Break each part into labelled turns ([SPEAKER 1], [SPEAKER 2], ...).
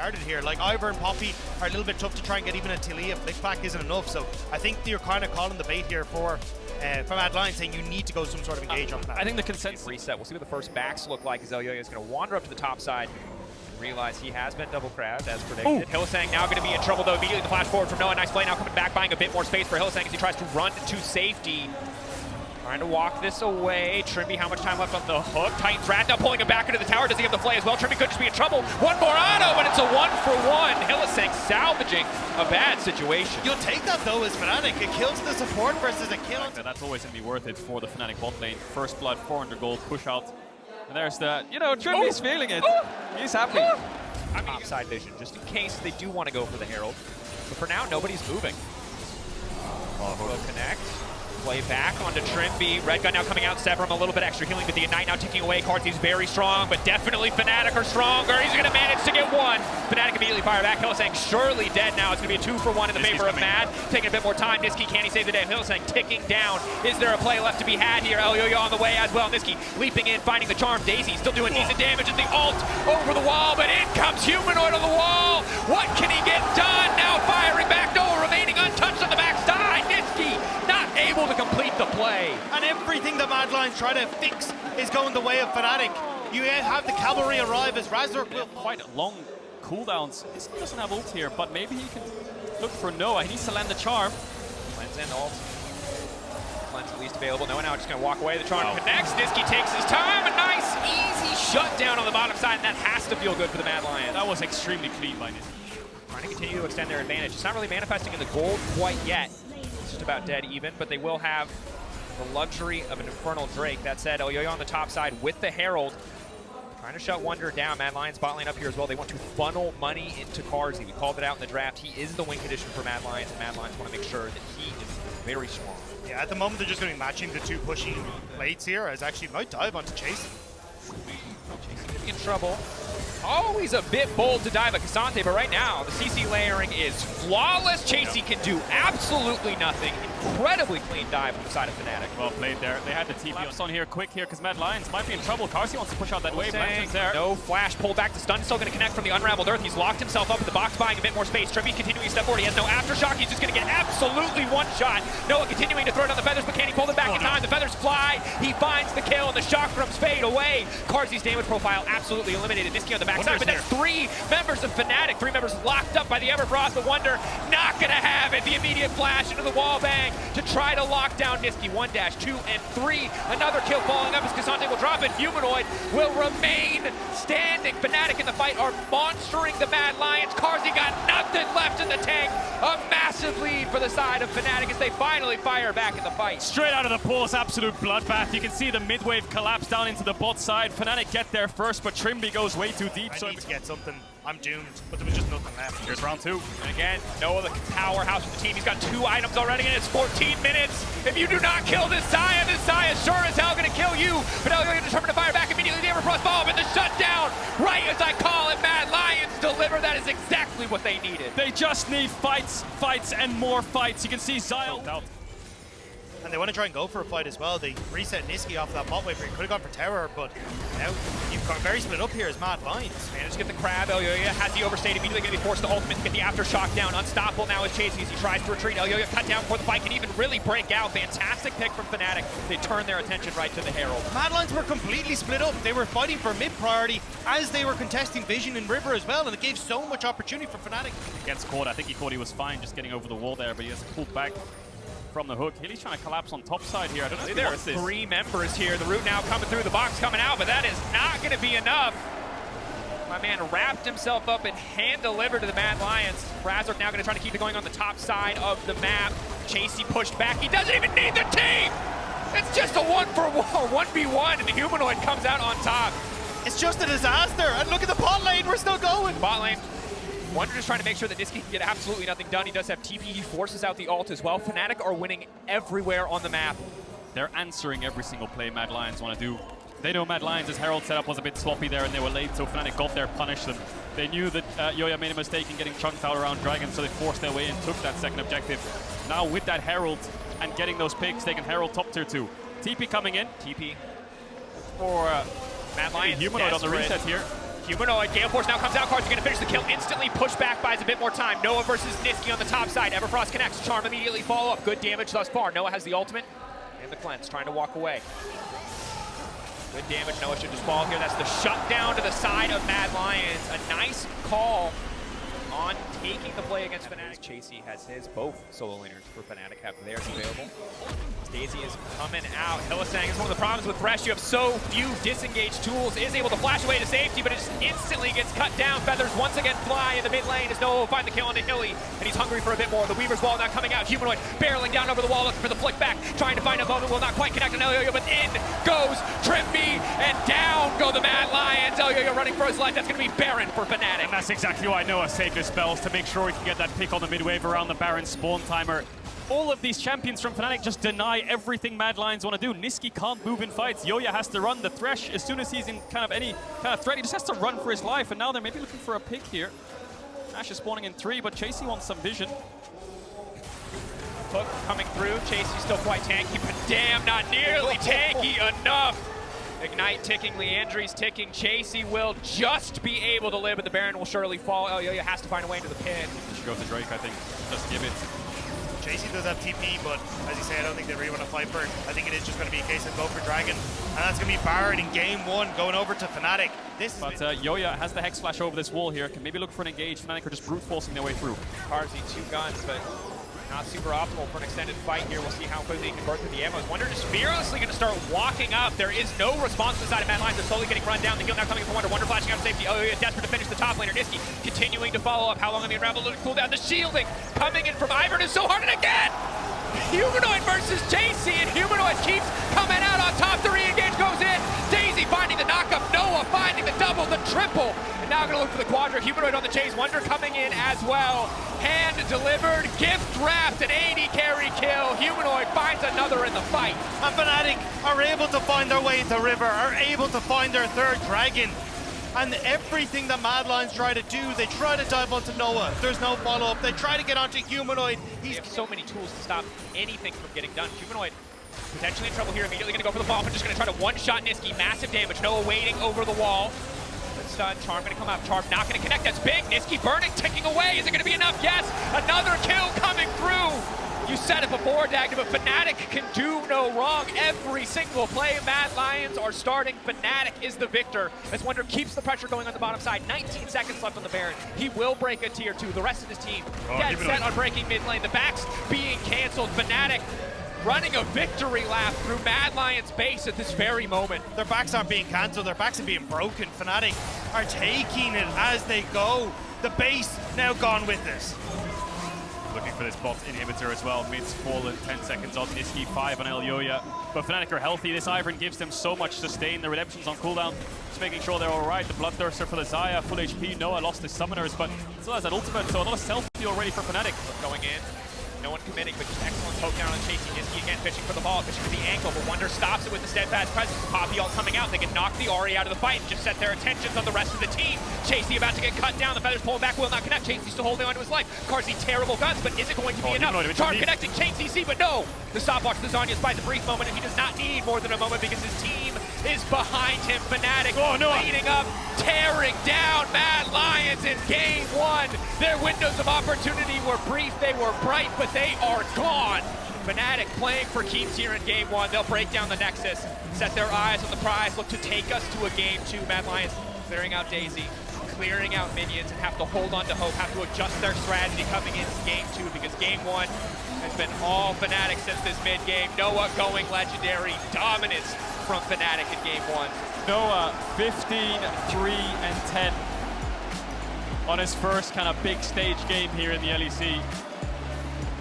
[SPEAKER 1] started here. Like Ivor and Poppy are a little bit tough to try and get even a Talia. Flickback isn't enough, so I think you're kind of calling the bait here for Mad Lion, saying you need to go some sort of engage on that.
[SPEAKER 2] I think the consensus reset. We'll see what the first backs look like as Elyoya is going to wander up to the top side. Realize he has been double crabbed as predicted. Hylissang now going to be in trouble though. Immediately the flash forward from Noah. Nice play now coming back, buying a bit more space for Hylissang as he tries to run to safety. Trying to walk this away. Trimby, how much time left on the hook? Titans Rat now pulling him back into the tower. Does he have the play as well? Trimby could just be in trouble. One more auto, but it's a 1-for-1. Hylissang salvaging a bad situation.
[SPEAKER 1] You'll take that though as Fnatic. It kills the support versus a kill.
[SPEAKER 3] That's always going to be worth it for the Fnatic bot lane. First blood, 400 gold, push out. And there's the, Trimby's feeling it. He's happy.
[SPEAKER 2] I mean, upside vision, just in case they do want to go for the Herald. But for now, nobody's moving. Will connect. Play back onto Trimby. Red Gun now coming out, Severum a little bit extra healing, but the Ignite now ticking away. Carthy's very strong, but definitely Fnatic are stronger. He's going to manage to get one. Fnatic immediately fire back. Hylissang surely dead now. It's going to be a 2-for-1 in the favor of Mad. Taking a bit more time. Niski, can he save the day? Hylissang ticking down. Is there a play left to be had here? Elyoya on the way as well. Niski leaping in, finding the charm. Daisy still doing decent damage at the ult over the wall, but in comes Humanoid on the wall. What can he get done? Now firing back. Noah remaining untouched on the backside. Niski not able to complete the play.
[SPEAKER 1] And everything the Mad Lions try to fix is going the way of Fnatic. You have the cavalry arrive as Razork will...
[SPEAKER 3] Quite long cooldowns. He doesn't have ult here, but maybe he can look for Noah. He needs to land the charm.
[SPEAKER 2] Cleanse in ult. Cleanse at least available. Noah now just going to walk away. The charm connects. Niski takes his time. A nice, easy shutdown on the bottom side, and that has to feel good for the Mad Lions.
[SPEAKER 3] That was extremely clean by Niski.
[SPEAKER 2] Trying to continue to extend their advantage. It's not really manifesting in the gold quite yet. It's just about dead even, but they will have the luxury of an Infernal Drake. That said, Elyoya on the top side with the Herald. Trying to shut Wonder down. Mad Lions bot lane up here as well. They want to funnel money into Carzzy. We called it out in the draft. He is the win condition for Mad Lions, and Mad Lions want to make sure that he is very strong.
[SPEAKER 1] Yeah, at the moment they're just going to be matching the two pushy plates here, as actually might dive onto Chasey.
[SPEAKER 2] Chasey in trouble. Always a bit bold to dive at Cassante, but right now the CC layering is flawless. Chasey can do absolutely nothing. Incredibly clean dive from the side of Fnatic.
[SPEAKER 3] Well played there. They had the TP on here quick here because Mad Lions might be in trouble. Carzzy wants to push out that wave. There.
[SPEAKER 2] No flash, pull back. The stun still going to connect from the unraveled earth. He's locked himself up in the box, buying a bit more space. Trimby's continuing to step forward. He has no aftershock. He's just going to get absolutely one shot. Noah continuing to throw down the feathers, but can he pull them back in time? The feathers fly. He finds the kill, and the shock drums fade away. Carzzy's damage profile absolutely eliminated. Niski on the backside, but that's 3 members of Fnatic. 3 members locked up by the Everfrost, but Wonder not going to have it. The immediate flash into the wall bang to try to lock down Niski. 1-2 and 3. Another kill falling up as Cassante will drop it. Humanoid will remain standing. Fnatic in the fight are monstering the Mad Lions. Carzzy got nothing left in the tank. A massive lead for the side of Fnatic as they finally fire back in the fight.
[SPEAKER 3] Straight out of the pause, absolute bloodbath. You can see the mid-wave collapse down into the bot side. Fnatic get there first, but Trimby goes way too deep.
[SPEAKER 1] I need to get something. I'm doomed, but there was just nothing left.
[SPEAKER 3] Here's round 2.
[SPEAKER 2] And again, Noah, the powerhouse of the team. He's got 2 items already, and it's 14 minutes. If you do not kill this Xayah is sure as hell going to kill you. But Elyoya determined to fire back immediately. The Everfrost bomb and the shutdown, right as I call it. Mad Lions deliver. That is exactly what they needed.
[SPEAKER 3] They just need fights, and more fights. You can see Xayah out.
[SPEAKER 1] And they want to try and go for a fight as well. They reset Niski off that bot wave where he could have gone for tower, but now you've got very split up here as Mad Lions.
[SPEAKER 2] Managed to get the crab. Elyoya has the overstayed, immediately going to be forced to ultimate to get the aftershock down. Unstoppable now is Chasey as he tries to retreat. Elyoya cut down before the fight can even really break out. Fantastic pick from Fnatic. They turn their attention right to the Herald.
[SPEAKER 1] Mad Lions were completely split up. They were fighting for mid priority as they were contesting Vision and River as well, and it gave so much opportunity for Fnatic.
[SPEAKER 3] Gets caught. I think he thought he was fine just getting over the wall there, but he has pulled back from the hook. Hilly's trying to collapse on top side here. I don't know if
[SPEAKER 2] there are 3 members here. The root now coming through, the box coming out, but that is not going to be enough. My man wrapped himself up and hand-delivered to the Mad Lions. Razork now going to try to keep it going on the top side of the map. Chasey pushed back. He doesn't even need the team! It's just a 1v1, and the Humanoid comes out on top.
[SPEAKER 1] It's just a disaster, and look at the bot lane, we're still going.
[SPEAKER 2] Bot lane. Wonder just trying to make sure that Niski can get absolutely nothing done. He does have TP, he forces out the ult as well. Fnatic are winning everywhere on the map.
[SPEAKER 3] They're answering every single play Mad Lions want to do. They know Mad Lions' Herald setup was a bit sloppy there and they were late, so Fnatic got there, punished them. They knew that Yoya made a mistake in getting chunked out around Dragon, so they forced their way in, took that second objective. Now with that Herald and getting those picks, they can Herald top tier 2. TP coming in.
[SPEAKER 2] TP for Mad Lions.
[SPEAKER 3] Humanoid on the reset here.
[SPEAKER 2] Humanoid, Gale Force now comes out, Cards are gonna finish the kill instantly, push back, buys a bit more time. Noah versus Niski on the top side, Everfrost connects, Charm immediately follow up, good damage thus far. Noah has the ultimate, and the cleanse, trying to walk away. Good damage, Noah should just fall here. That's the shutdown to the side of Mad Lions. A nice call on taking the play against Fnatic. Chasey has his, both solo laners for Fnatic have theirs available. Daisy is coming out. Hillisang is one of the problems with Thresh. You have so few disengaged tools. Is able to flash away to safety, but it just instantly gets cut down. Feathers once again fly in the mid lane as Noah will find the kill on the Hilly, and he's hungry for a bit more. The Weaver's Wall now coming out. Humanoid barreling down over the wall, looking for the flick back, trying to find a moment. Will not quite connect on Elyoyo, but in goes Trippy, and down go the Mad Lions. Elyoyo running for his life. That's going to be Baron for Fnatic.
[SPEAKER 3] And that's exactly why Noah saved his spells, to make sure he can get that pick on the mid-wave around the Baron spawn timer. All of these champions from Fnatic just deny everything Mad Lions want to do. Niski can't move in fights. Yoya has to run. The Thresh, as soon as he's in kind of any kind of threat, he just has to run for his life. And now they're maybe looking for a pick here. Ash is spawning in 3, but Chasey wants some vision.
[SPEAKER 2] Hook coming through. Chasey's still quite tanky, but damn, not nearly tanky enough. Ignite ticking, Leandri's ticking. Chasey will just be able to live, but the Baron will surely fall. Elyoyo has to find a way into the pit.
[SPEAKER 3] He should go to Drake, I think. Just give it.
[SPEAKER 1] Chasey does have TP, but as you say, I don't think they really want to fight for it. I think it is just going to be a case of go for Dragon, and that's going to be Baron in game 1 going over to Fnatic.
[SPEAKER 3] But Yoya has the Hex Flash over this wall here, can maybe look for an engage. Fnatic are just brute forcing their way through.
[SPEAKER 2] Carzzy, 2 guns, but not super optimal for an extended fight here. We'll see how quickly he can burn through the ammo. Wonder just fearlessly going to start walking up. There is no response from the side of Mad Lions. They're slowly getting run down. The heal now coming from Wonder. Wonder flashing out of safety. Oh, yeah, desperate to finish the top laner. Niski continuing to follow up. How long on the unravel? Cool down. The shielding coming in from Ivern is so hard, and again! Humanoid versus Chasey, and Humanoid keeps coming out on top. The re-engage goes in. Daisy finding the knockup. Noah finding the double, the triple. And now going to look for the quadra. Humanoid on the chase. Wonder coming in as well. Hand delivered, gift wrapped, an 80 carry kill. Humanoid finds another in the fight.
[SPEAKER 1] And Fnatic are able to find their way into River, are able to find their 3rd Dragon. And everything that Mad Lions try to do, they try to dive onto Noah. There's no follow-up. They try to get onto Humanoid.
[SPEAKER 2] He has so many tools to stop anything from getting done. Humanoid potentially in trouble here. Immediately going to go for the bomb, but just going to try to one-shot Niski. Massive damage. Noah waiting over the wall. Good stun. Charm going to come out. Charm not going to connect. That's big. Niski burning, ticking away. Is it going to be enough? Yes. Another kill coming through. You said it before, Dagda, but Fnatic can do no wrong. Every single play, Mad Lions are starting. Fnatic is the victor as Wonder keeps the pressure going on the bottom side. 19 seconds left on the Baron. He will break a tier 2. The rest of his team dead set on breaking mid lane. The backs being canceled. Fnatic running a victory lap through Mad Lions base at this very moment.
[SPEAKER 1] Their backs aren't being cancelled. Their backs are being broken. Fnatic are taking it as they go. The base now gone with this.
[SPEAKER 3] Looking for this bot inhibitor as well. Mid's fallen, 10 seconds on Niski, 5 on Elyoya. But Fnatic are healthy. This Ivern gives them so much sustain. The Redemption's on cooldown, just making sure they're all right. The Bloodthirster for the Xayah, full HP. Noah lost his summoners, but still has that ultimate, so a lot of self-heal ready for Fnatic.
[SPEAKER 2] Going in. No one committing, but just excellent poke down on Chasey. Niski again fishing for the ball, fishing for the ankle, but Wonder stops it with the steadfast presence. Poppy ult coming out. They can knock the Ahri out of the fight and just set their attentions on the rest of the team. Chasey about to get cut down. The Feathers pulling back, will not connect. Chasey still holding on to his life. Carzzy, terrible guns, but is it going to be enough? Charm connecting Chasey, but no! The stopwatch to Zhonya's by the brief moment, and he does not need more than a moment because his team is behind him. Fnatic leading up, tearing down Mad Lions in game 1. Their windows of opportunity were brief, they were bright, but they are gone. Fnatic playing for keeps here in game 1. They'll break down the Nexus, set their eyes on the prize, look to take us to a game 2. Mad Lions clearing out Daisy, clearing out minions, and have to hold on to hope, have to adjust their strategy coming into game 2 because game 1 has been all Fnatic since this mid-game. Noah going legendary, dominance from Fnatic in game 1.
[SPEAKER 3] Noah 15, 3, and 10 on his first kind of big stage game here in the LEC.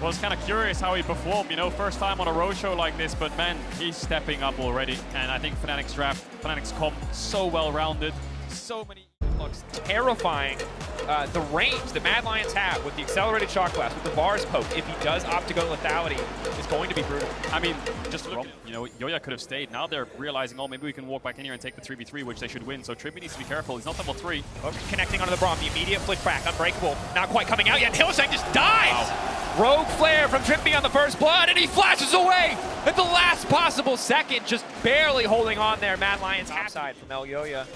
[SPEAKER 3] Was kind of curious how he performed, you know, first time on a roadshow like this, but man, he's stepping up already. And I think Fnatic's draft, Fnatic's comp, so well-rounded, so many looks terrifying. The range that Mad Lions have with the accelerated shock blast, with the Varus poke, if he does opt to go lethality, is going to be brutal. I mean, just look, you know, Yoya could have stayed. Now they're realizing, oh, maybe we can walk back in here and take the 3v3, which they should win. So Trippy needs to be careful. He's not level 3.
[SPEAKER 2] Hook connecting onto the Braum. The immediate flick back. Unbreakable. Not quite coming out yet. Hillisang just dies! Wow. Rogue Flare from Trippy on the first blood, and he flashes away at the last possible second, just barely holding on there. Mad Lions outside from Elyoya.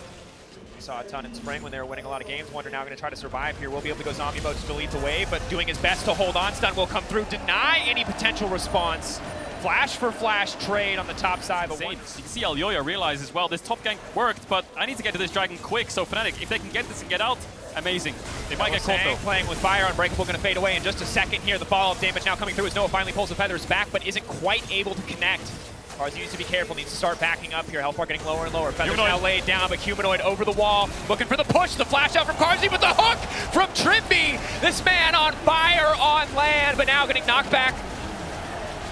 [SPEAKER 2] Saw a ton in spring when they were winning a lot of games. Wonder now going to try to survive here. Will be able to go zombie mode to delete the wave, but doing his best to hold on. Stun will come through, deny any potential response. Flash for flash trade on the top side.
[SPEAKER 3] You can see Elyoya realizes, well, this top gank worked, but I need to get to this dragon quick. So Fnatic, if they can get this and get out, amazing. They might get caught though.
[SPEAKER 2] Playing with fire, Unbreakable going to fade away in just a second here. The follow-up damage now coming through as Noah finally pulls the feathers back, but isn't quite able to connect. Carzi needs to be careful, needs to start backing up here. Health bar getting lower and lower. Feathers now laid down, but Humanoid over the wall, looking for the push. The flash out from Carzi, but the hook from Trimby. This man on fire on land, but now getting knocked back.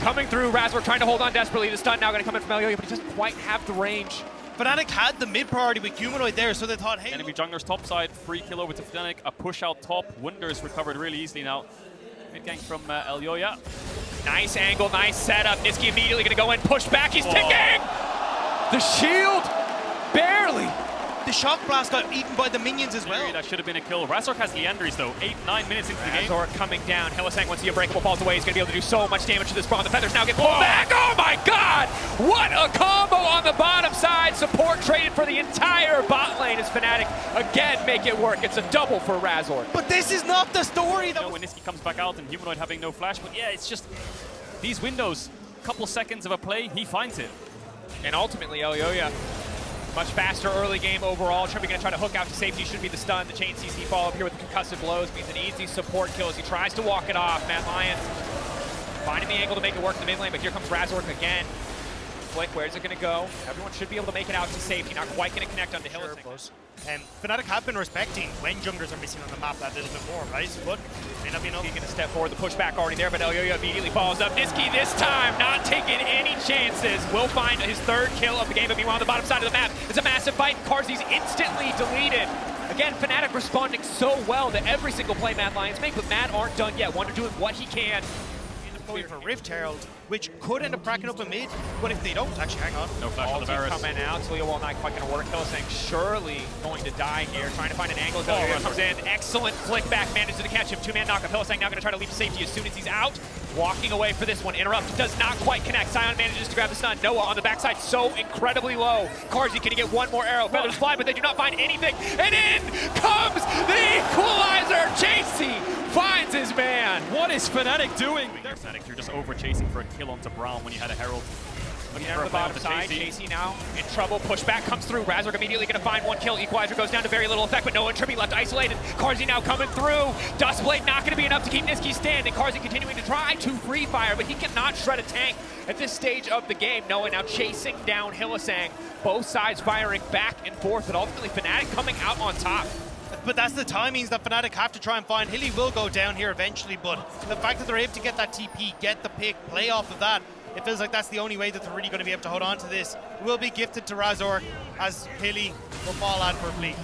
[SPEAKER 2] Coming through, Razor trying to hold on desperately. The stun now going to come in from Elyoya, but he doesn't quite have the range.
[SPEAKER 1] Fnatic had the mid priority with Humanoid there, so they thought, hey.
[SPEAKER 3] Enemy jungler's top side, free kill over to Fnatic. A push out top. Wonders recovered really easily now. Mid gank from Elyoya.
[SPEAKER 2] Nice angle, nice setup. Niski immediately going to go in, push back. He's ticking! The shield, barely.
[SPEAKER 1] The shock blast got eaten by the minions as well.
[SPEAKER 3] That should have been a kill. Razork has Leandries though, 8-9 minutes into the game.
[SPEAKER 2] Razork coming down. Hylissang, once the Unbreakable falls away, he's going to be able to do so much damage to this spawn. The feathers now get pulled back. Oh my god! What a combo on the bottom side. Support traded for the entire bot lane as Fnatic again make it work. It's a double for Razork.
[SPEAKER 1] But this is not the story that
[SPEAKER 3] when Niski comes back out and Humanoid having no flash, but yeah, it's just these windows, couple seconds of a play, he finds it.
[SPEAKER 2] And ultimately, Elyoya, much faster early game overall. Trimby going to try to hook out to safety. Should be the stun. The chain CC follow up here with the concussive blows means an easy support kill as he tries to walk it off. Mad Lions finding the angle to make it work in the mid lane, but here comes Razork again. Flick, where's it going to go? Everyone should be able to make it out to safety. Not quite going to connect onto Hylissang.
[SPEAKER 1] And Fnatic have been respecting when junglers are missing on the map that little bit more, right? But may not be enough.
[SPEAKER 2] He's going to step forward. The pushback already there, but Elyoya immediately follows up. Niski this time not taking any chances. Will find his third kill of the game, but meanwhile on the bottom side of the map is a massive fight. Carzi's instantly deleted. Again, Fnatic responding so well to every single play Mad Lions make, but Mad aren't done yet. Wonder doing what he can.
[SPEAKER 1] Going for Rift Herald, which could end up cracking up a mid, but if they don't, actually, hang on.
[SPEAKER 3] No flash on the Varus.
[SPEAKER 2] Coming out, Talia Wall not quite going to work. Hylissang surely going to die here, trying to find an angle. Elyoya comes in, excellent flick back, manages to catch him. Two-man knock-up. Hylissang now going to try to leap to safety as soon as he's out. Walking away for this one. Interrupt does not quite connect. Sion manages to grab the stun. Noah on the backside, so incredibly low. Carzi can get one more arrow. Feathers fly, but they do not find anything. And in comes the equalizer. Chasey finds his man.
[SPEAKER 3] What is Fnatic doing? Fnatic, you're just over chasing for a kill onto Brown when you had a Herald.
[SPEAKER 2] Looking down to the bottom side, Chasey now in trouble. Pushback comes through. Razork immediately going to find one kill. Equalizer goes down to very little effect, but Noah and Trimby left isolated. Carzi now coming through. Dustblade not going to be enough to keep Niski standing. Carzi continuing to try to free fire, but he cannot shred a tank at this stage of the game. Noah now chasing down Hylissang. Both sides firing back and forth, but ultimately Fnatic coming out on top.
[SPEAKER 1] But that's the timings that Fnatic have to try and find. Hilly will go down here eventually, but the fact that they're able to get that TP, get the pick, play off of that, it feels like that's the only way that they're really going to be able to hold on to this. It will be gifted to Razork as Hilly will fall admirably.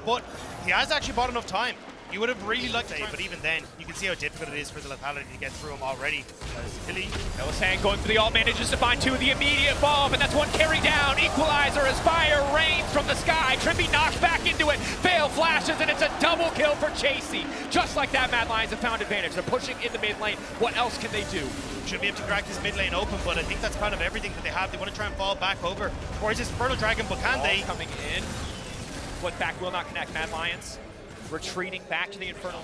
[SPEAKER 1] But he has actually bought enough time. You would have really liked it, but even then, you can see how difficult it is for the lethality to get through him already. Hilly.
[SPEAKER 2] Hylissang going for the ult, manages to find two of the immediate bomb, and that's one carry down. Equalizer as fire rains from the sky. Trimby knocks back into it. Fail flashes, and it's a double kill for Chasey. Just like that, Mad Lions have found advantage. They're pushing in the mid lane. What else can they do?
[SPEAKER 1] Should be able to crack this mid lane open, but I think that's kind of everything that they have. They want to try and fall back over towards this Infernal Dragon, but can they?
[SPEAKER 2] Coming in. Flick back will not connect. Mad Lions retreating back to the Infernal.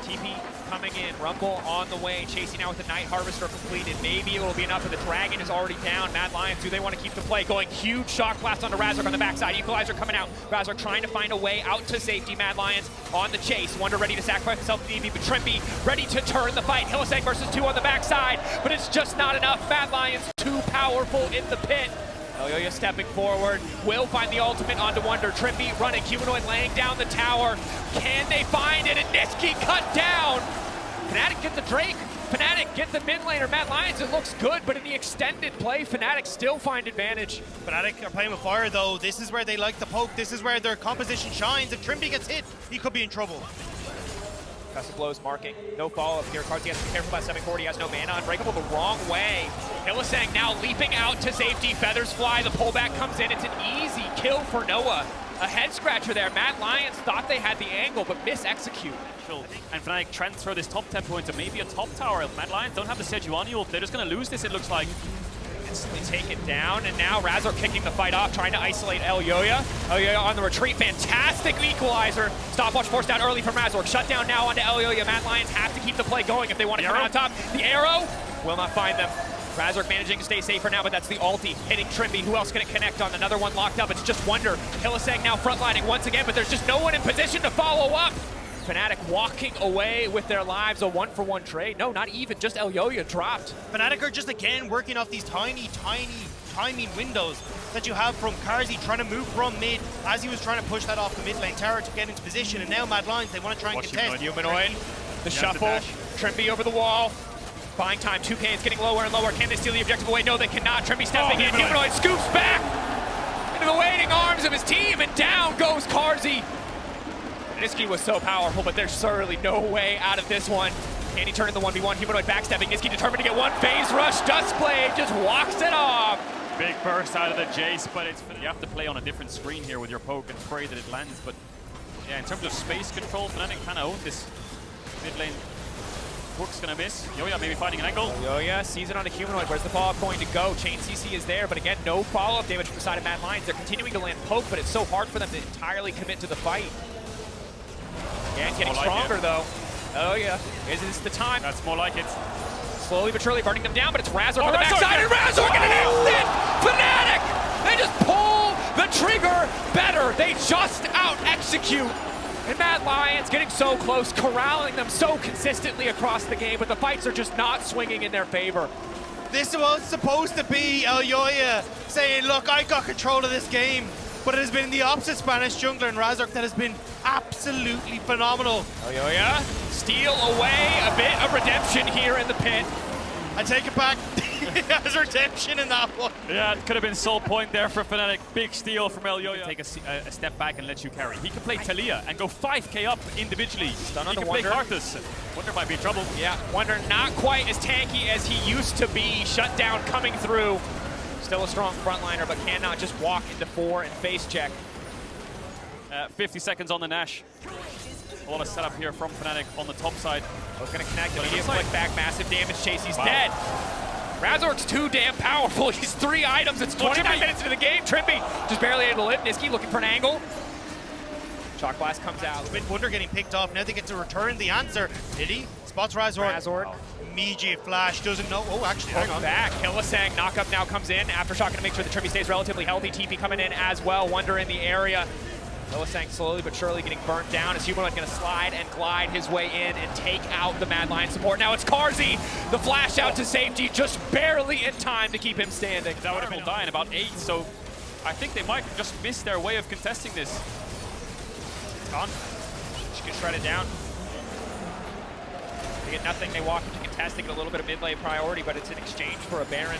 [SPEAKER 2] TP coming in. Rumble on the way. Chasing now with the Night Harvester completed. Maybe it will be enough, but the Dragon is already down. Mad Lions, do they want to keep the play going? Huge shock blast onto Razork on the backside. Equalizer coming out. Razork trying to find a way out to safety. Mad Lions on the chase. Wonder ready to sacrifice himself to DB, but Trimby ready to turn the fight. Hylissang versus two on the backside, but it's just not enough. Mad Lions too powerful in the pit. Elyoya stepping forward, will find the ultimate onto Wonder. Trimby running, Humanoid laying down the tower. Can they find it? And Niski cut down. Fnatic get the Drake. Fnatic get the mid laner. Mad Lions, it looks good, but in the extended play, Fnatic still find advantage.
[SPEAKER 1] Fnatic are playing with fire though. This is where they like to poke. This is where their composition shines. If Trimby gets hit, he could be in trouble.
[SPEAKER 2] Concussive blows marking. No follow-up here. Carzi has to be careful about 740. He has no mana. Unbreakable the wrong way. Hylissang now leaping out to safety. Feathers fly. The pullback comes in. It's an easy kill for Noah. A head scratcher there. Mad Lions thought they had the angle, but mis-execute.
[SPEAKER 3] And Fnatic transfer this top 10 points to maybe a top tower. Mad Lions don't have the Sejuani ult. They're just going to lose this, it looks like.
[SPEAKER 2] instantly taken down, and now Razor kicking the fight off, trying to isolate Elyoya. Elyoya on the retreat, fantastic equalizer. Stopwatch forced out early from Razor. Shut down now onto Elyoya. Mad Lions have to keep the play going if they want to come out on top. The arrow will not find them. Razor managing to stay safe for now, but that's the ulti hitting Trimby. Who else can it connect on? Another one locked up. It's just Wonder. Hylissang now frontlining once again, but there's just no one in position to follow up. Fnatic walking away with their lives, a 1-for-1 trade. No, not even, just Elyoya dropped.
[SPEAKER 1] Fnatic are just again working off these tiny timing windows that you have from Carzzy trying to move from mid as he was trying to push that off the mid lane tower to get into position, and now Mad Lions, they want to try and contest.
[SPEAKER 2] Humanoid, the shuffle, Trimby over the wall. Buying time, 2K is getting lower and lower. Can they steal the objective away? No, they cannot. Trimby stepping in. Humanoid scoops back into the waiting arms of his team, and down goes Carzzy. Niski was so powerful, but there's certainly no way out of this one. Can he turn in the 1v1? Humanoid backstepping. Niski determined to get one phase rush. Duskblade just walks it off.
[SPEAKER 3] Big burst out of the Jace, but you have to play on a different screen here with your poke and pray that it lands. But yeah, in terms of space control, Fnatic kind of own this mid lane. Hook's gonna miss. Yoya maybe finding an angle.
[SPEAKER 2] Yoya sees it on a Humanoid. Where's the follow-up going to go? Chain CC is there, but again, no follow-up damage from the side of Mad Lions. They're continuing to land poke, but it's so hard for them to entirely commit to the fight. Again, getting stronger though. Oh yeah, is this the time?
[SPEAKER 3] That's more like it.
[SPEAKER 2] Slowly but surely burning them down, but it's Razor from the backside, and Razor gonna nail it! Fnatic! They just pull the trigger better. They just out-execute. And Mad Lions getting so close, corralling them so consistently across the game, but the fights are just not swinging in their favor.
[SPEAKER 1] This was supposed to be Elyoya saying, look, I got control of this game, but it has been the opposite Spanish jungler in Razor that has been absolutely phenomenal.
[SPEAKER 2] Elyoya steal away a bit of redemption here in the pit.
[SPEAKER 1] I take it back. He has redemption in that one.
[SPEAKER 3] Yeah, it could have been soul point there for Fnatic. Big steal from Elyoya. Take a step back and let you carry. He can play Talia and go 5k up individually.
[SPEAKER 2] Stun on
[SPEAKER 3] he
[SPEAKER 2] the
[SPEAKER 3] can
[SPEAKER 2] Wonder.
[SPEAKER 3] play Karthus. Wonder might be in trouble.
[SPEAKER 2] Yeah, Wonder not quite as tanky as he used to be. Shutdown coming through. Still a strong frontliner, but cannot just walk into 4 and face check.
[SPEAKER 3] 50 seconds on the Nash. A lot of setup here from Fnatic on the top side.
[SPEAKER 2] Bo's gonna connect, immediate flick back, massive damage, Chase, he's dead. Razork's too damn powerful. He's 3 items, it's 29 minutes into the game. Trimby just barely able to live. Niski looking for an angle. Shock Blast comes out.
[SPEAKER 1] Wonder getting picked off, now they get to return the answer. Did he? Spots Razor. Immediate flash, doesn't know. Oh, actually, hang on.
[SPEAKER 2] Back, Hylissang, knockup now comes in. Aftershock gonna make sure the Trimby stays relatively healthy. TP coming in as well, Wonder in the area. Hylissang slowly but surely getting burnt down. Is Humanoid going to slide and glide his way in and take out the Mad Lion support? Now it's Carzzy, the flash out to safety, just barely in time to keep him standing.
[SPEAKER 3] That would have been die in about 8, so I think they might just miss their way of contesting this.
[SPEAKER 2] It's gone. She can shred it down. They get nothing, they walk into contest, they get a little bit of mid lane priority, but it's in exchange for a Baron.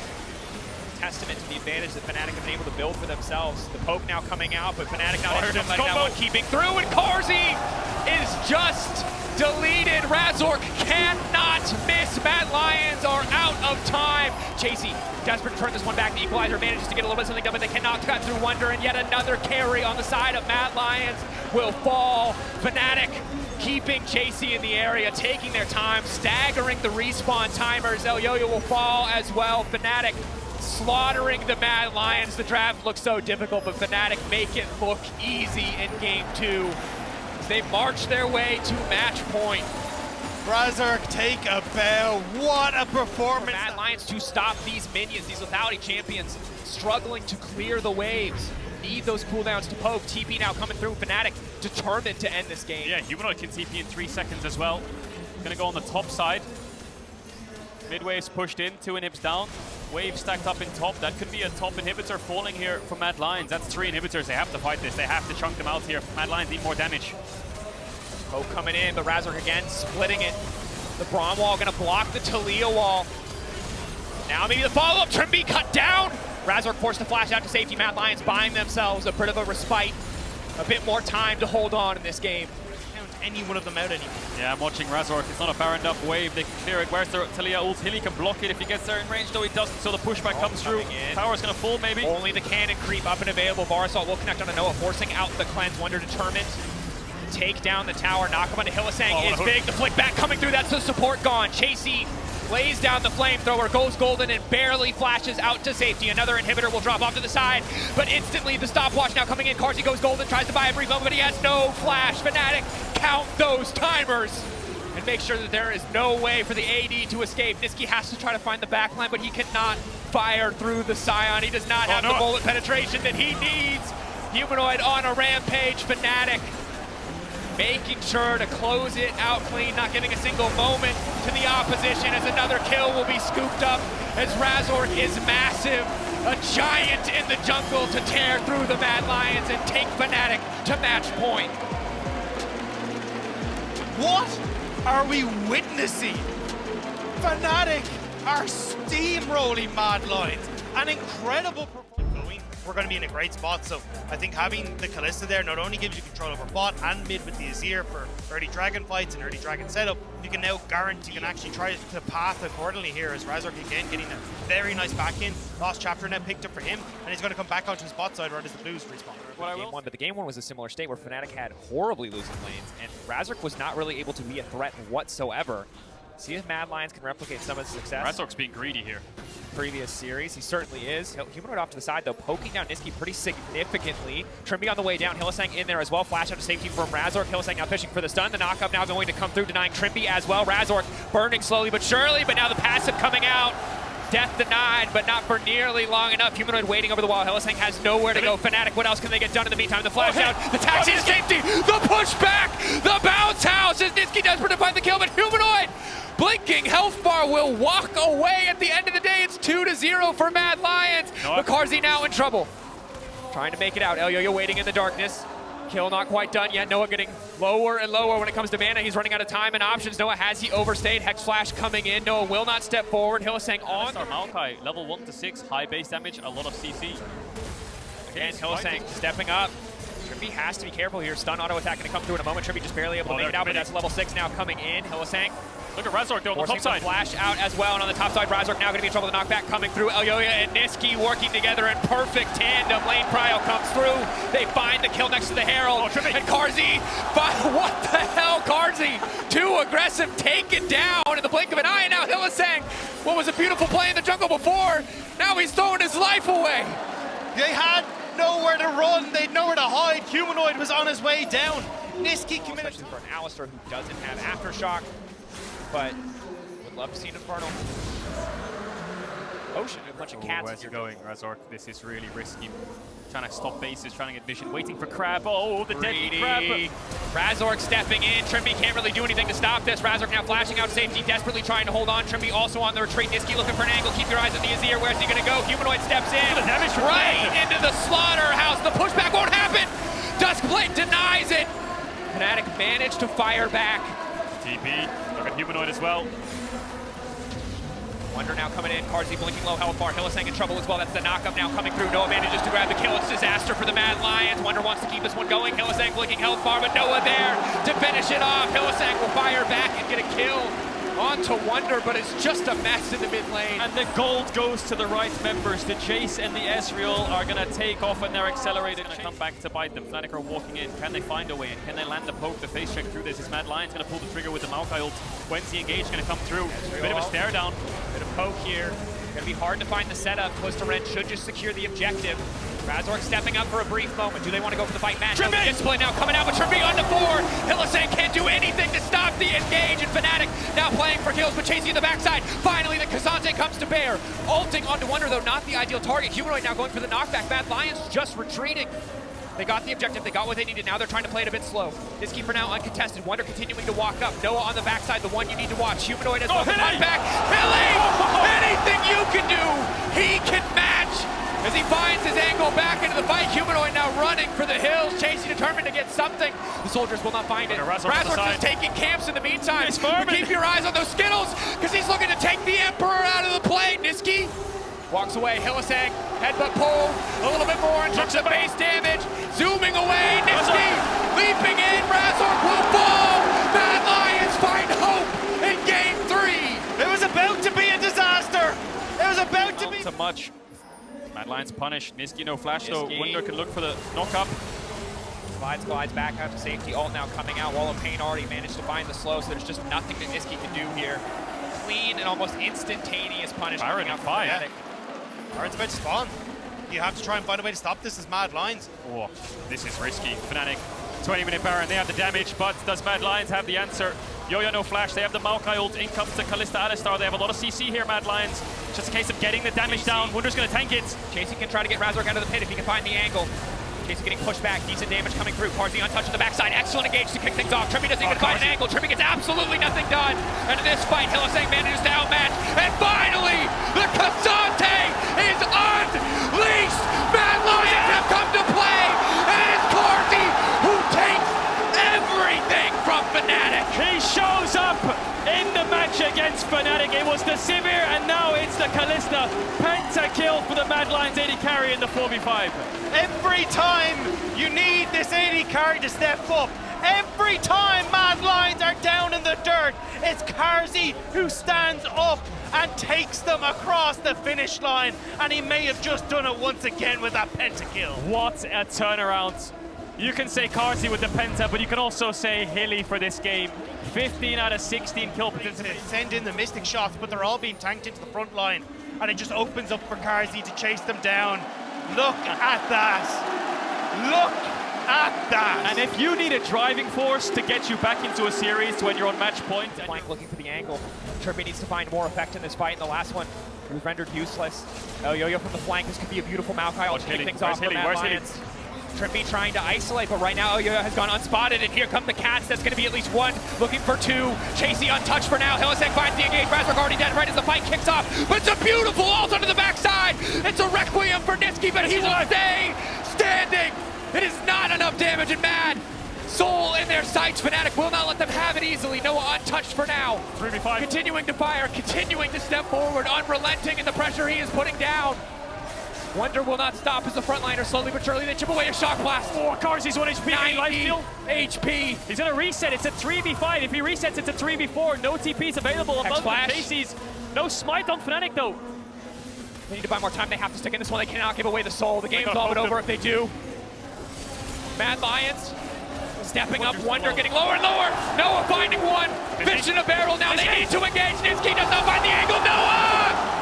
[SPEAKER 2] Testament to the advantage that Fnatic have been able to build for themselves. The poke now coming out, but Fnatic not interested in letting that one keeping through, and Carzzy is just deleted. Razork cannot miss. Mad Lions are out of time. Chasey, desperate to turn this one back. The equalizer manages to get a little bit of something done, but they cannot cut through Wonder, and yet another carry on the side of Mad Lions will fall. Fnatic keeping Chasey in the area, taking their time, staggering the respawn timers. Elyoya will fall as well. Fnatic slaughtering the Mad Lions. The draft looks so difficult, but Fnatic make it look easy in game 2 as they march their way to match point.
[SPEAKER 1] Razork take a bow. What a performance.
[SPEAKER 2] Mad Lions to stop these minions, these lethality champions, struggling to clear the waves. Need those cooldowns to poke. TP now coming through. Fnatic determined to end this game.
[SPEAKER 3] Yeah, Humanoid can TP in 3 seconds as well. Gonna go on the top side. Mid-wave's pushed in, 2 inhibs down. Wave stacked up in top. That could be a top inhibitor falling here for Mad Lions. That's 3 inhibitors. They have to fight this. They have to chunk them out here. Mad Lions need more damage.
[SPEAKER 2] Poke coming in, but Razork again splitting it. The Braum wall gonna block the Talia wall. Now maybe the follow-up. Trimby cut down. Razork forced to flash out to safety. Mad Lions buying themselves a bit of a respite. A bit more time to hold on in this game.
[SPEAKER 1] Any one of them out anymore.
[SPEAKER 3] Yeah, I'm watching Razork. It's not a barrened up wave. They can clear it. Where's their Talia ult? Hilly can block it if he gets there in range, though he doesn't. So the pushback comes through. Tower's gonna fall maybe.
[SPEAKER 2] Only the cannon creep up and available. Barisal will connect on a Noah, forcing out the cleanse. Wonder determined. Take down the tower. Knock him onto Hylissang is big. The flick back coming through. That's the support gone. Chasey lays down the flamethrower, goes golden and barely flashes out to safety. Another inhibitor will drop off to the side, but instantly the stopwatch now coming in. Caedrel goes golden, tries to buy a brief moment, but he has no flash. Fnatic count those timers and make sure that there is no way for the AD to escape. Nisqy has to try to find the backline, but he cannot fire through the Scion. He does not have the bullet penetration that he needs. Humanoid on a rampage. Fnatic making sure to close it out clean, not giving a single moment to the opposition as another kill will be scooped up as Razork is massive. A giant in the jungle to tear through the Mad Lions and take Fnatic to match point.
[SPEAKER 1] What are we witnessing? Fnatic are steamrolling Mad Lions. An incredible performance. We're going to be in a great spot, so I think having the Kalista there not only gives you control over bot and mid with the Azir for early dragon fights and early dragon setup, you can now guarantee you can actually try to path accordingly here as Razork again getting a very nice back in. Lost chapter net picked up for him, and he's going to come back onto his bot side right as the Blues respawn.
[SPEAKER 2] But the game one was a similar state where Fnatic had horribly losing lanes, and Razork was not really able to be a threat whatsoever. See if Mad Lions can replicate some of the success.
[SPEAKER 3] Razork's being greedy here.
[SPEAKER 2] Previous series, he certainly is. Humanoid off to the side though, poking down Nisqy pretty significantly. Trymbi on the way down, Hylissang in there as well. Flash out to safety from Razork. Hylissang now fishing for the stun. The knockup now going to come through, denying Trymbi as well. Razork burning slowly but surely, but now the passive coming out. Death denied, but not for nearly long enough. Humanoid waiting over the wall. Hylissang has nowhere to go. Fnatic, what else can they get done in the meantime? The flash out, the taxi to safety, the pushback, the bounce house as Nisqy desperate to find the kill, but Humanoid blinking health bar will walk away at the end of the day. It's 2-0 for Mad Lions. McCarthy now in trouble. Trying to make it out. Elyoyo waiting in the darkness. Kill not quite done yet. Noah getting lower and lower when it comes to mana. He's running out of time and options. Noah, has he overstayed? Hex Flash coming in. Noah will not step forward. Hylissang on.
[SPEAKER 3] Maokai, level 1 to 6, high base damage, a lot of CC.
[SPEAKER 2] Again, Hylissang stepping up. Trymbi has to be careful here. Stun auto attack going to come through in a moment. Trymbi just barely able to make it out, but that's level 6 now coming in. Hylissang.
[SPEAKER 3] Look at Razork though on the top side.
[SPEAKER 2] Flash out as well, and on the top side, Razork now going to be in trouble. The knockback coming through. Elyoyo and Nisqy working together in perfect tandem. Lane Prio comes through. They find the kill next to the Herald. And Caedrel, what the hell, Caedrel? Too aggressive, taken down in the blink of an eye. And now Hylissang, what was a beautiful play in the jungle before, now he's throwing his life away.
[SPEAKER 1] They had nowhere to run, they had nowhere to hide. Humanoid was on his way down. Nisqy committed.
[SPEAKER 2] Especially for an Alistar who doesn't have Aftershock, but would love to see an Infernal. Ocean, a bunch of cats.
[SPEAKER 3] Where's he going, Razork? This is really risky. Trying to stop bases, trying to get vision, waiting for Crab. Oh, the deadly Crab.
[SPEAKER 2] Razork stepping in. Trymbi can't really do anything to stop this. Razork now flashing out safety, desperately trying to hold on. Trymbi also on the retreat. Nisqy looking for an angle. Keep your eyes on the Azir. Where's he going to go? Humanoid steps in. Right into the slaughterhouse. The pushback won't happen. Duskblade denies it. Fnatic managed to fire back.
[SPEAKER 3] TP. Look at Humanoid as well.
[SPEAKER 2] Wonder now coming in. Caedrel blinking low health bar. Hylissang in trouble as well. That's the knockup now coming through. Noah manages to grab the kill. It's disaster for the Mad Lions. Wonder wants to keep this one going. Hylissang blinking health bar, but Noah there to finish it off. Hylissang will fire back and get a kill onto Wonder, but it's just a mess in the mid lane.
[SPEAKER 3] And the gold goes to the right members. The Chase and the Ezreal are going to take off and they're accelerated and come back to bite them. Fnatic are walking in. Can they find a way in? Can they land the poke? The face check through this. Is Mad Lions going to pull the trigger with the Maokai ult? When's the engage going to come through? A bit of a stare down.
[SPEAKER 2] Bit of poke here. Going to be hard to find the setup. Close to Ren should just secure the objective. Razork stepping up for a brief moment. Do they want to go for the fight match?
[SPEAKER 3] Trymbi!
[SPEAKER 2] Discipline now coming out with Trymbi on the 4. Hylissang can't do anything to stop the engage, and Fnatic now playing for kills, but chasing the backside. Finally, the Kazante comes to bear. Ulting onto Wonder, though, not the ideal target. Humanoid now going for the knockback. Mad Lions just retreating. They got the objective, they got what they needed. Now they're trying to play it a bit slow. Nisqy for now uncontested. Wonder continuing to walk up. Noah on the backside, the one you need to watch. Humanoid as well. Cut back. Hilly! Anything you can do, he can match. As he finds his angle back into the fight, Humanoid now running for the hills, chasing, determined to get something. The soldiers will not find it. Razork just taking camps in the meantime. Keep your eyes on those Skittles, because he's looking to take the Emperor out of the play. Nisqy walks away. Hylissang, headbutt pull, a little bit more in terms of base damage. Zooming away, Nisqy leaping in. Razork will fall. Mad Lions find hope in game 3.
[SPEAKER 1] It was about to be a disaster. It was about to be
[SPEAKER 3] so much. Mad Lions punished. Nisqy no flash though. Wonder can look for the knock-up.
[SPEAKER 2] Glides back out to safety. Ult now coming out. Wall of Pain already managed to find the slow, so there's just nothing that Nisqy can do here. clean and almost instantaneous punishment.
[SPEAKER 3] Baron at 5.
[SPEAKER 1] Yeah. Baron's about to spawn. You have to try and find a way to stop this as Mad Lions.
[SPEAKER 3] Oh, this is risky. Fnatic, 20-minute Baron. They have the damage, but does Mad Lions have the answer? Yoya no flash. They have the Maokai ult. In comes the Kalista Alistar. They have a lot of CC here, Mad Lions. Just a case of getting the damage down. Wunder's going to tank it.
[SPEAKER 2] Chasing can try to get Razork out of the pit if he can find the angle. Chasing getting pushed back. Decent damage coming through. Carzzy untouched on the backside. Excellent engage to kick things off. Trippy doesn't even find an angle. Trippy gets absolutely nothing done. And in this fight, Hylissang manages to outmatch. And finally, the Cassante is unleashed. Mad Lions have come to play. And it is Carzzy who takes everything from Fnatic.
[SPEAKER 3] He shows up in the match against Fnatic. It was the Sivir, and now it's the Kalista. Penta-kill for the Mad Lions AD carry in the 4v5.
[SPEAKER 1] Every time you need this AD carry to step up, every time Mad Lions are down in the dirt, it's Carzzy who stands up and takes them across the finish line. And he may have just done it once again with that pentakill.
[SPEAKER 3] What a turnaround. You can say Carzzy with the Penta, but you can also say Hilly for this game. 15 out of 16 kill potential.
[SPEAKER 1] They send in the Mystic shots, but they're all being tanked into the front line. And it just opens up for Carzzy to chase them down. Look at that. Look at that.
[SPEAKER 3] And if you need a driving force to get you back into a series when you're on match point.
[SPEAKER 2] Flank looking for the angle. Trippy needs to find more effect in this fight. In the last one, he was rendered useless. Oh, Yo-Yo from the flank. This could be a beautiful Maokai. I'll kick things off for Mad Lions. Trippy trying to isolate, but right now Yo-Yo has gone unspotted, and here come the cats. That's going to be at least one, looking for two. Chasey untouched for now. Hylissang finds the engage. Razork already dead right as the fight kicks off, but it's a beautiful ult onto the backside. It's a requiem for Nisqy, but he will stay standing. It is not enough damage, and Mad Soul in their sights. Fnatic will not let them have it easily. Noah untouched for now.
[SPEAKER 3] 3v5.
[SPEAKER 2] Continuing to fire, continuing to step forward, unrelenting in the pressure he is putting down. Wunder will not stop as the frontliner slowly but surely they chip away a shock blast.
[SPEAKER 3] Oh, Carzzy's 1 HP.
[SPEAKER 2] 90 HP.
[SPEAKER 3] He's gonna reset. It's a 3v5. If he resets, it's a 3v4. No TPs available above the Chasey's. No smite on Fnatic though.
[SPEAKER 2] They need to buy more time. They have to stick in this one. They cannot give away the soul. The game's all but over if they do. Mad Lions stepping up. Wunder getting lower and lower. Noah finding one. Fish in a barrel now. They need to engage. Nisqy does not find the angle. Noah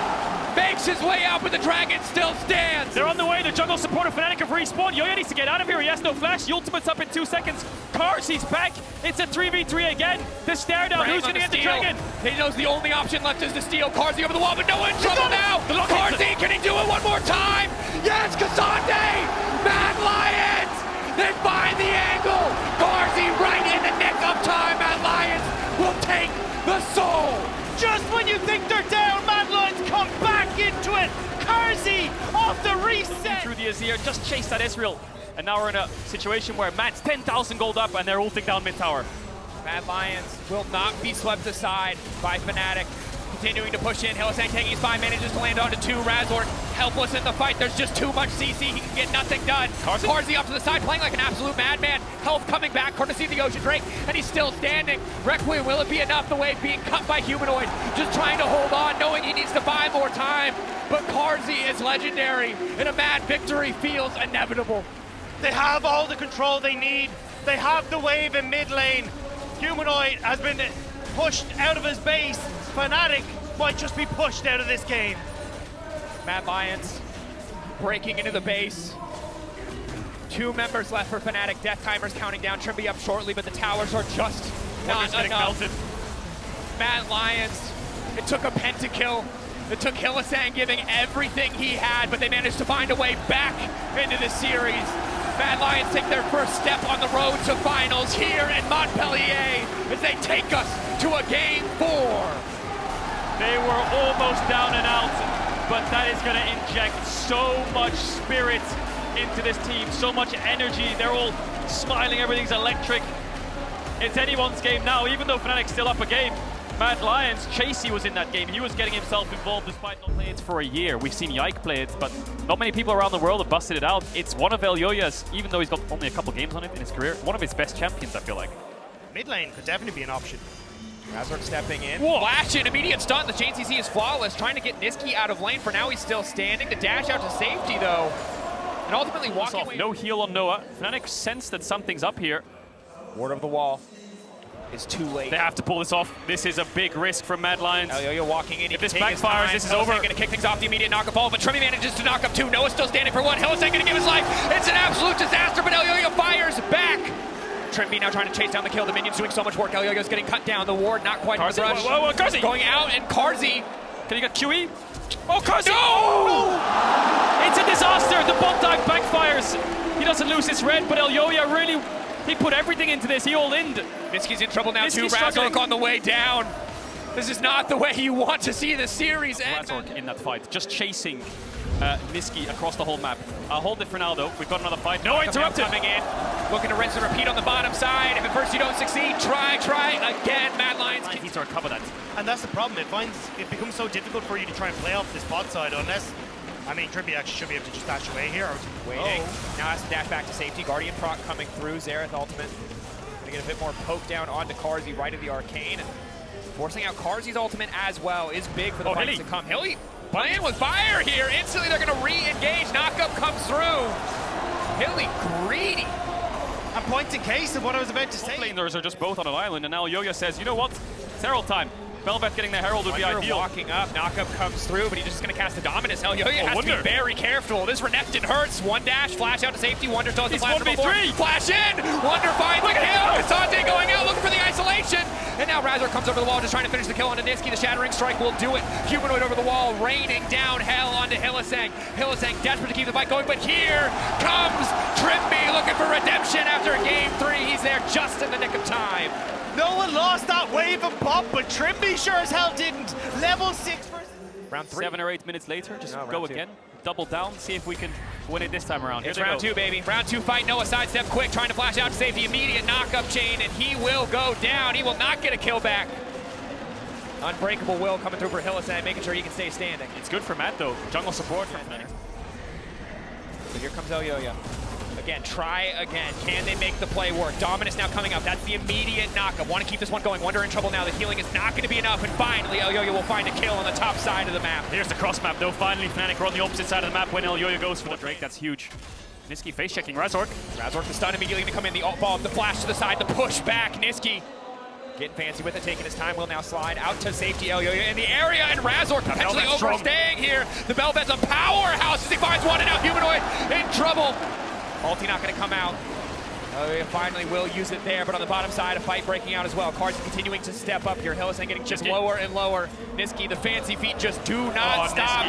[SPEAKER 2] makes his way out, but the dragon still stands.
[SPEAKER 3] They're on the way. The jungle supporter Fnatic have respawned. Yoya needs to get out of here. He has no flash. The ultimate's up in 2 seconds. Carzzy's back. It's a 3v3 again. The stare down. Who's going to get the dragon?
[SPEAKER 2] He knows the only option left is to steal. Carzzy over the wall, but no in trouble now. Carzzy, can he do it one more time? Yes, Cassante! Mad Lions! They find the angle. Carzzy right in the nick of time. Mad Lions will take the soul.
[SPEAKER 1] Just when you think they're down, Mad Lions come back into it. Carzzy off the reset.
[SPEAKER 3] Through the Azir, just chased that Ezreal. And now we're in a situation where Mad's 10,000 gold up and they're ulting down mid tower.
[SPEAKER 2] Mad Lions will not be swept aside by Fnatic. Continuing to push in. Hylissang taking his 5, manages to land onto 2. Razork helpless in the fight. There's just too much CC. He can get nothing done. Carzzy up to the side, playing like an absolute madman. Health coming back, courtesy of the Ocean Drake, and he's still standing. Requiem, will it be enough? The wave being cut by Humanoid. Just trying to hold on, knowing he needs to buy more time. But Carzzy is legendary, and a Mad victory feels inevitable.
[SPEAKER 1] They have all the control they need. They have the wave in mid lane. Humanoid has been pushed out of his base. Fnatic might just be pushed out of this game.
[SPEAKER 2] Mad Lions breaking into the base. 2 members left for Fnatic. Death timers counting down. Trippy up shortly, but the towers are just not enough. Mad Lions, it took a pentakill. It took Hylissang giving everything he had, but they managed to find a way back into the series. Mad Lions take their first step on the road to finals here in Montpellier as they take us to a game 4.
[SPEAKER 3] They were almost down and out, but that is going to inject so much spirit into this team, so much energy. They're all smiling, everything's electric. It's anyone's game now, even though Fnatic's still up a game. Mad Lions, Chasey was in that game. He was getting himself involved despite not playing it for a year. We've seen Yike play it, but not many people around the world have busted it out. It's one of Elyoya's, even though he's got only a couple games on it in his career, one of his best champions, I feel like.
[SPEAKER 1] Mid lane could definitely be an option.
[SPEAKER 2] Razork stepping in. Whoa. Flash in, immediate stun. The chain CC is flawless, trying to get Nisqy out of lane. For now, he's still standing. The dash out to safety, though. And ultimately walking away.
[SPEAKER 3] No heal on Noah. Fnatic sense that something's up here.
[SPEAKER 2] Ward of the wall. is too late.
[SPEAKER 3] They have to pull this off. This is a big risk from Mad Lions.
[SPEAKER 2] Elyoyo walking in.
[SPEAKER 3] If this backfires, this is over.
[SPEAKER 2] Going to kick things off the immediate knock-up fall, but Trimmy manages to knock up 2. Noah's still standing for 1. Hillesang going to give his life. It's an absolute disaster, but Elyoyo fires back. Trimby now trying to chase down the kill. The minions doing so much work. Elyoyo's getting cut down. The ward not quite in the rush.
[SPEAKER 3] Whoa, Carzy!
[SPEAKER 2] Going out, and Carzy.
[SPEAKER 3] Can you get QE? Oh, Carzy!
[SPEAKER 2] No!
[SPEAKER 3] It's a disaster. The bot dive backfires. He doesn't lose his red, but Elyoyo really, he put everything into this. He all-in.
[SPEAKER 2] Niski's in trouble now too.
[SPEAKER 3] Niski's struggling.
[SPEAKER 2] Razork on the way down. This is not the way you want to see the series end.
[SPEAKER 3] Razork in that fight, just chasing Niski across the whole map. I'll hold it for now though. We've got another fight. No, interrupted.
[SPEAKER 2] Coming in, looking to rinse and repeat on the bottom side. If at first you don't succeed, try again. Mad Lions
[SPEAKER 3] Need to recover that.
[SPEAKER 1] And that's the problem. It becomes so difficult for you to try and play off this bot side unless, I mean, Trimby actually should be able to just dash away here.
[SPEAKER 2] Waiting. Now has to dash back to safety. Guardian proc coming through. Xerath ultimate. Gonna get a bit more poke down onto Carzy right of the arcane. Forcing out Carzy's ultimate as well is big for the fights to come. Hilly playing with fire here. Instantly they're gonna re-engage. Knockup comes through. Hilly greedy.
[SPEAKER 1] And point in case of what I was about to say.
[SPEAKER 3] Laners are just both on an island, and now Yoya says, you know what? It's Herald time. Velvet getting the Herald would be ideal.
[SPEAKER 2] Walking up, Knockup comes through, but he's just going to cast the Dominus. Yoya has to be very careful. This Renekton hurts. 1 dash, flash out to safety. Wonder still has the flash.
[SPEAKER 3] 1v3.
[SPEAKER 2] Flash in. Wonder finds the kill. Kasante going out, looking for the isolation. And now Razor comes over the wall, just trying to finish the kill onto Niski. The Shattering Strike will do it. Humanoid over the wall, raining down hell onto Hylissang. Hylissang desperate to keep the fight going, but here comes Trimby looking for redemption after game 3. He's there just in the nick of time.
[SPEAKER 1] No one lost that wave of pop, but Trimby sure as hell didn't. Level 6 versus...
[SPEAKER 2] Round 3.
[SPEAKER 3] 7 or 8 minutes later, just go again. Double down, see if we can win it this time around.
[SPEAKER 2] It's round 2, baby. Round 2 fight. Noah sidestep quick, trying to flash out to save the immediate knock-up chain, and he will go down. He will not get a kill back. Unbreakable will coming through for Hylissang, making sure he can stay standing.
[SPEAKER 3] It's good for Matt, though. Jungle support from Fnatic.
[SPEAKER 2] So here comes Elyoyo. Again, try again. Can they make the play work? Dominus now coming up. That's the immediate knockup. Want to keep this one going. Wonder in trouble now. The healing is not going to be enough. And finally, Elyoyo will find a kill on the top side of the map.
[SPEAKER 3] Here's the cross map, though. Finally, Fnatic are on the opposite side of the map when Elyoyo goes for the Drake. That's huge. Niski face checking Razork.
[SPEAKER 2] Razork the stun immediately going to come in. The ult bomb, the flash to the side, the push back. Niski getting fancy with it, taking his time. Will now slide out to safety. Elyoyo in the area, and Razork potentially overstaying here. The Belvet's a powerhouse as he finds one, and now Humanoid in trouble. Ulti not going to come out. Finally will use it there, but on the bottom side, a fight breaking out as well. Carzy continuing to step up here. Hylissang getting just lower and lower. Niski, the fancy feet just do not stop.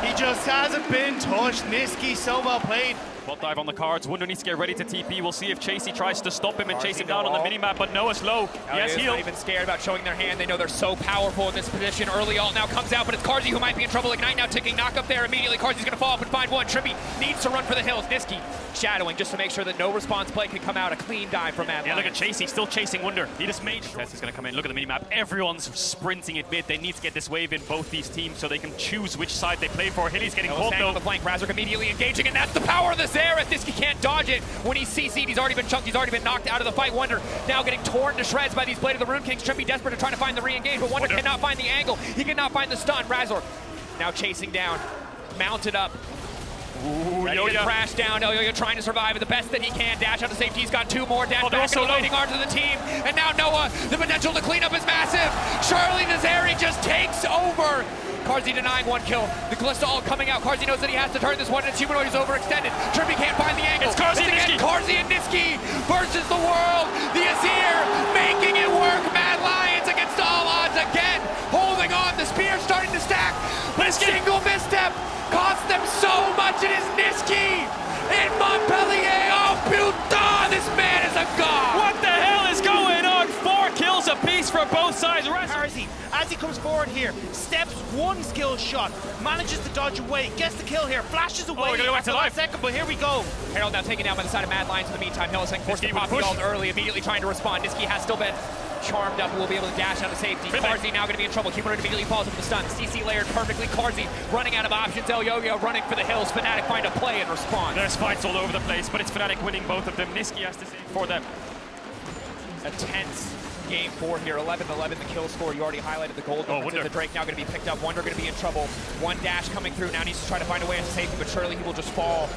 [SPEAKER 3] Niski.
[SPEAKER 1] He just hasn't been touched. Niski, so well played.
[SPEAKER 3] Bot dive on the cards. Wunder needs to get ready to TP. We'll see if Chasey tries to stop him and chase him down on the minimap, but Noah's low. Yes, heal.
[SPEAKER 2] Not even scared about showing their hand. They know they're so powerful in this position. Early ult now comes out, but it's Carzy who might be in trouble. Ignite now ticking. Knock up there immediately. Carzy's going to fall up and find one. Trimby needs to run for the hills. Niski shadowing just to make sure that no response play can come out. A clean dive from Mad Lions.
[SPEAKER 3] Yeah, look at Chasey still chasing Wunder. He just made sure. Test is going to come in. Look at the minimap. Everyone's sprinting at mid. They need to get this wave in, both these teams, so they can choose which side they play for. Hilly's getting caught though.
[SPEAKER 2] The flank. Razork immediately engaging, and that's the power of the Xerath. Niski can't dodge it. When he's CC'd, he's already been chunked, he's already been knocked out of the fight. Wonder now getting torn to shreds by these Blade of the Rune Kings. Trimby desperate to try to find the re-engage, but Wonder cannot find the angle. He cannot find the stun. Razork now chasing down, mounted up. Ready to crash down. Elyoyo trying to survive at the best that he can. Dash out to safety. He's got 2 more. Dash back into the waiting arms of the team. And now Noah, the potential to clean up is massive. Charlie Nazari just takes over. Carzy denying 1 kill. The Callista ult coming out. Carzy knows that he has to turn this one, and its Humanoid is overextended. Trimby can't find the angle.
[SPEAKER 3] It's Carzy and Niski.
[SPEAKER 2] Carzy and Niski versus the world. The Azir making it work. Mad Lions against all odds again. Holding on. The spear starting to stack. But a single misstep cost them so much. It is Niski in Montpellier. Oh, putain, this man is a god.
[SPEAKER 3] What the hell is going on? 4 kills apiece for both sides.
[SPEAKER 1] Carzy, as he comes forward here, steps 1 skill shot, manages to dodge away, gets the kill here, flashes away after the second, but here we go.
[SPEAKER 2] Herald now taken down by the side of Mad Lions in the meantime. Hylissang forced to pop the ult early, immediately trying to respond. Niski has still been charmed up and will be able to dash out of safety. Carzy now going to be in trouble. Humanoid immediately falls into the stun. CC layered perfectly. Carzy running out of options. Elyoyo running for the hills. Fnatic find a play and response.
[SPEAKER 3] There's fights all over the place, but it's Fnatic winning both of them. Niski has to save for them.
[SPEAKER 2] A tense game 4 here. 11-11 the kill score. You already highlighted the gold difference. The Drake now going to be picked up. Wonder going to be in trouble. 1 dash coming through. Now needs to try to find a way into safety, but surely he will just fall.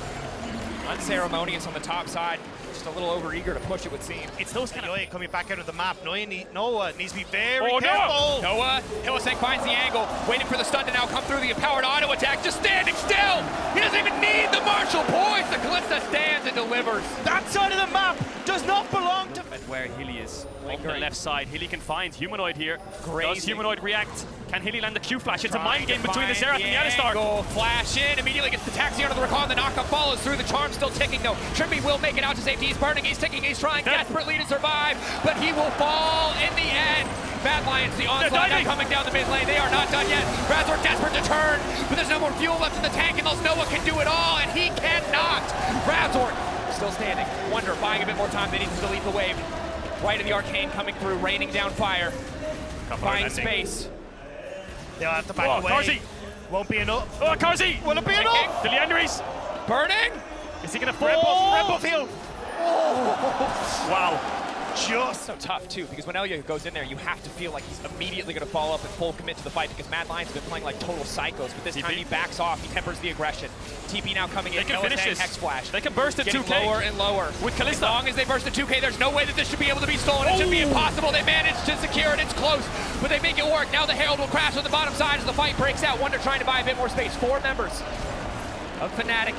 [SPEAKER 2] unceremonious on the top side. Just a little overeager to push, it would seem.
[SPEAKER 1] It's those kind of coming back out of the map. Noah needs to be very careful.
[SPEAKER 2] Noah, Hylissang finds the angle, waiting for the stun to now come through the empowered auto attack, just standing still. He doesn't even need the Marshall points. The Kalista stands and delivers.
[SPEAKER 1] That side of the map does not belong to...
[SPEAKER 3] At where Hilly is, on the left side. Hilly can find Humanoid here. Does Humanoid react? Can Hilly land the Q flash? It's a mind game between the Xerath and the Alistar.
[SPEAKER 2] Flash in, immediately gets the taxi under the recall, and the knockup follows through. The charm still ticking though. Trimby will make it out to safety. He's burning, he's ticking, he's trying desperately to survive, but he will fall in the end. Mad Lions, the onslaught now coming down the mid lane. They are not done yet. Razor desperate to turn, but there's no more fuel left in the tank, and Noah can do it all, and he cannot. Razor still standing. Wonder buying a bit more time. They need to delete the wave. Right in the arcane coming through, raining down fire. Buying space.
[SPEAKER 1] They'll have to back away.
[SPEAKER 3] Carzzy.
[SPEAKER 1] Won't be enough.
[SPEAKER 3] Oh, Carzzy!
[SPEAKER 1] Will it be enough?
[SPEAKER 3] The Leanderies.
[SPEAKER 2] Burning?
[SPEAKER 3] Is he going to fall?
[SPEAKER 1] Red Bull field.
[SPEAKER 3] Wow.
[SPEAKER 1] Just
[SPEAKER 2] so tough too, because when Elia goes in there, you have to feel like he's immediately going to follow up and full commit to the fight, because Mad Lions have been playing like total psychos, but this time he backs off, he tempers the aggression. TP now coming in,
[SPEAKER 3] they can finish this.
[SPEAKER 2] Hex flash.
[SPEAKER 3] They can burst at 2K.
[SPEAKER 2] Lower and lower.
[SPEAKER 3] With Kalista.
[SPEAKER 2] As long as they burst at 2K, there's no way that this should be able to be stolen. It should be impossible. They managed to secure it. It's close, but they make it work. Now the Herald will crash on the bottom side as the fight breaks out. Wonder trying to buy a bit more space. 4 members of Fnatic.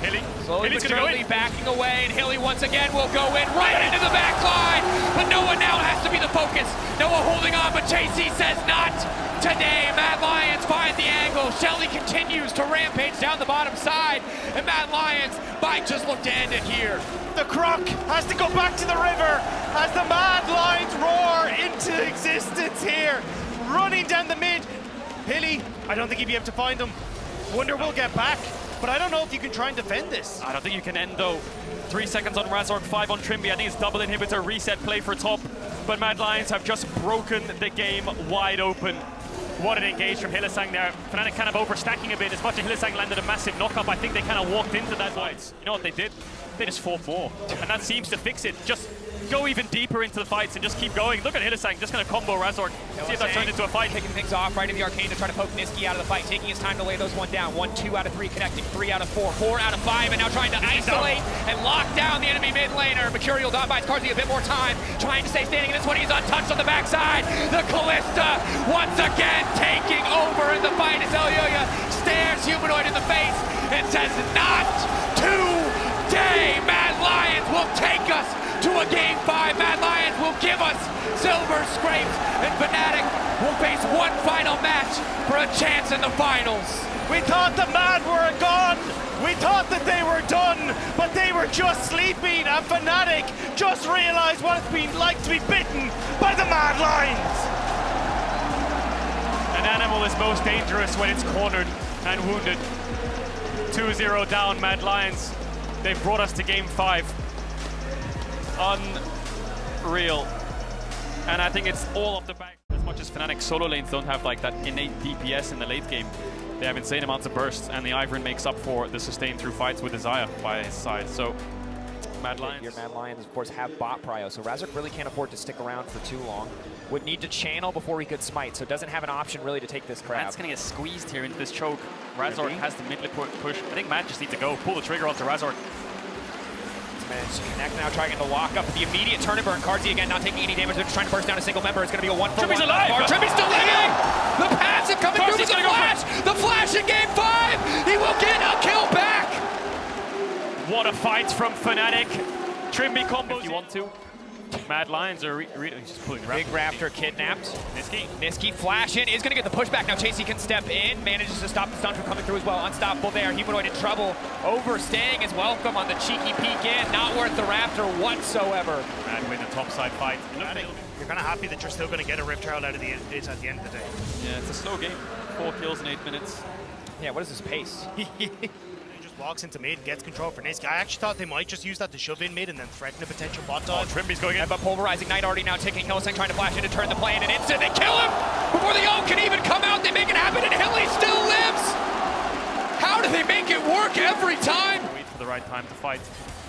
[SPEAKER 3] Hilly.
[SPEAKER 2] Slowly but surely backing away, and Hilly once again will go in right into the back line. But Noah now has to be the focus. Noah holding on, but JC says not today. Mad Lions find the angle. Shelly continues to rampage down the bottom side, and Mad Lions might just look to end it here.
[SPEAKER 1] the Croc has to go back to the river as the Mad Lions roar into existence here, running down the mid. Hilly, I don't think he'd be able to find him. Wonder will get back. But I don't know if you can try and defend this.
[SPEAKER 3] I don't think you can end though. 3 seconds on Razork, 5 on Trimby. I think it's double inhibitor, reset play for top. But Mad Lions have just broken the game wide open. What an engage from Hylissang there. Fnatic kind of overstacking a bit. As much as Hylissang landed a massive knock-up, I think they kind of walked into that fight. You know what they did? They just fought more. And that seems to fix it. Just go even deeper into the fights and just keep going. Look at Hylissang, just going to combo Razork. See if that turned into a fight.
[SPEAKER 2] Kicking things off right in the arcane to try to poke Niski out of the fight, taking his time to lay those one down. 1, 2 out of 3 connecting, 3 out of 4, 4 out of 5, and now trying to isolate and lock down the enemy mid laner. Mercurial dot buys Carzzy a bit more time, trying to stay standing in this one. He's untouched on the backside. The Kalista once again taking over in the fight as Elyoya stares Humanoid in the face and says, "Not today." Mad Lions will take us to a Game 5. Mad Lions will give us Silver Scrapes, and Fnatic will face one final match for a chance in the finals.
[SPEAKER 1] We thought the Mad were gone. We thought that they were done, but they were just sleeping, and Fnatic just realized what it's been like to be bitten by the Mad Lions.
[SPEAKER 3] An animal is most dangerous when it's cornered and wounded. 2-0 down, Mad Lions. They've brought us to Game 5. Unreal. And I think it's all off the back. As much as Fnatic solo lanes don't have like that innate DPS in the late game, they have insane amounts of bursts, and the Ivern makes up for the sustain through fights with Desire by his side. So Mad Lions.
[SPEAKER 2] Your Mad Lions, of course, have bot prio, so Razork really can't afford to stick around for too long. Would need to channel before he could smite, so doesn't have an option really to take this crowd.
[SPEAKER 3] Matt's going to get squeezed here into this choke. Razork has the mid push. I think Matt just needs to go. Pull the trigger onto Razork.
[SPEAKER 2] Managed to connect now, trying to lock up the immediate turn and burn. Carzzy again not taking any damage. They're just trying to burst down a single member. It's going to be a 1-for-1.
[SPEAKER 3] Trimby's alive!
[SPEAKER 2] Trimby's still living! The passive coming through with the flash! The flash in Game 5! He will get a kill back!
[SPEAKER 3] What a fight from Fnatic. Trimby combos if you want to. Mad Lions are he's just pulling
[SPEAKER 2] Big Raptor kidnapped.
[SPEAKER 3] Niski
[SPEAKER 2] Flash in, is going to get the pushback. Now Chasey can step in, manages to stop the stun from coming through as well. Unstoppable there. Humanoid in trouble. Overstaying his welcome on the cheeky peek in. Not worth the Raptor whatsoever.
[SPEAKER 3] Mad win the topside fight.
[SPEAKER 1] You're kind of happy that you're still going to get a Rift Herald out of this at the end of the day.
[SPEAKER 3] Yeah, it's a slow game. 4 kills in 8 minutes.
[SPEAKER 2] Yeah, what is his pace?
[SPEAKER 1] Walks into mid, gets control for Niski. I actually thought they might just use that to shove in mid and then threaten a potential bot dive.
[SPEAKER 3] Trimby's going in.
[SPEAKER 2] But pulverizing Knight already now ticking. Hylissang trying to flash in to turn the play in an instant. They kill him before the ult can even come out. They make it happen, and Hilly still lives. How do they make it work every time?
[SPEAKER 3] Wait for the right time to fight.